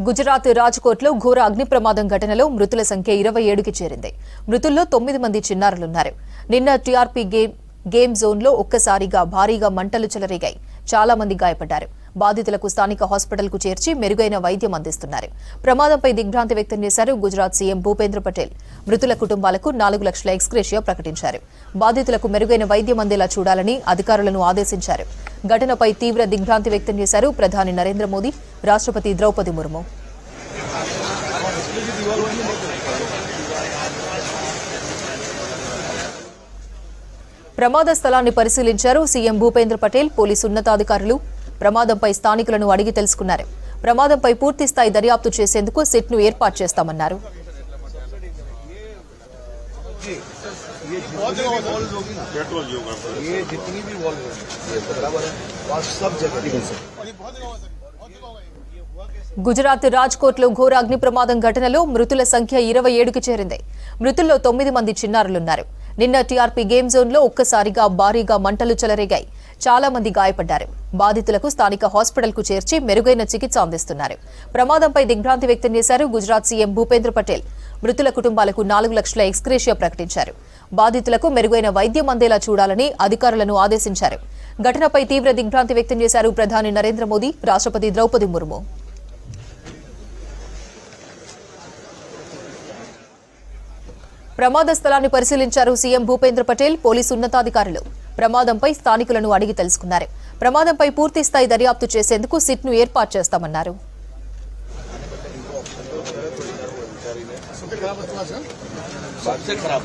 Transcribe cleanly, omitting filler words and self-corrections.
గుజరాత్ రాజ్కోట్లో ఘోర అగ్ని ప్రమాదం ఘటనలో మృతుల సంఖ్య 27కి చేరింది. మృతుల్లో 9 మంది చిన్నారులున్నారు. నిన్న టీఆర్పీ గేమ్ జోన్లో ఒక్కసారిగా భారీగా మంటలు చెలరేగాయి. చాలా మంది గాయపడ్డారు. బాధితులకు స్థానిక హాస్పిటల్కు చేర్చి మెరుగైన వైద్యం అందిస్తున్నారు. ప్రమాదంపై దిగ్భ్రాంతి వ్యక్తం చేశారు గుజరాత్ సీఎం భూపేంద్ర పటేల్. మృతుల కుటుంబాలకు 4 లక్షల ఎక్స్గ్రేషియా ప్రకటించారు. బాధితులకు మెరుగైన వైద్యం అందేలా చూడాలని అధికారులను ఆదేశించారు. ఘటనపై తీవ్ర దిగ్భ్రాంతి వ్యక్తం చేశారు ప్రధాని నరేంద్ర మోదీ, రాష్ట్రపతి ద్రౌపది ముర్ము. ప్రమాద స్థలాన్ని పరిశీలించారు సీఎం భూపేంద్ర పటేల్. పోలీసు ఉన్నతాధికారులు ప్రమాదంపై స్థానికులను అడిగి తెలుసుకున్నారు. ప్రమాదంపై పూర్తిస్థాయి దర్యాప్తు చేసేందుకు సిట్ను ఏర్పాటు చేస్తామన్నారు. గుజరాత్ రాజ్కోట్లో ఘోర అగ్ని ప్రమాదం ఘటనలో మృతుల సంఖ్య 27కి చేరింది. మృతుల్లో 9 మంది చిన్నారులున్నారు. నిన్న టీఆర్పీ గేమ్ జోన్లో ఒక్కసారిగా భారీగా మంటలు చెలరేగాయి. చాలా మంది గాయపడ్డారు. బాధితులకు స్థానిక హాస్పిటల్కు చేర్చి మెరుగైన చికిత్స అందిస్తున్నారు. ప్రమాదంపై దిగ్భ్రాంతి వ్యక్తం చేశారు గుజరాత్ సీఎం భూపేంద్ర పటేల్. మృతుల కుటుంబాలకు 4 లక్షల ఎక్స్గ్రేషియా ప్రకటించారు. బాధితులకు మెరుగైన వైద్యం అందేలా చూడాలని అధికారులను ఆదేశించారు. ఘటనపై తీవ్ర దిగ్భ్రాంతి వ్యక్తం చేశారు ప్రధాని నరేంద్ర మోదీ, రాష్ట్రపతి ద్రౌపది ముర్ము. ప్రమాద స్థలాన్ని పరిశీలించారు సీఎం భూపేంద్ర పటేల్. పోలీసు ఉన్నతాధికారులు ప్రమాదంపై స్థానికులను అడిగి తెలుసుకున్నారు. ప్రమాదంపై పూర్తిస్థాయి దర్యాప్తు చేసేందుకు సిట్ను ఏర్పాటు చేస్తామన్నారు. सबसे खराब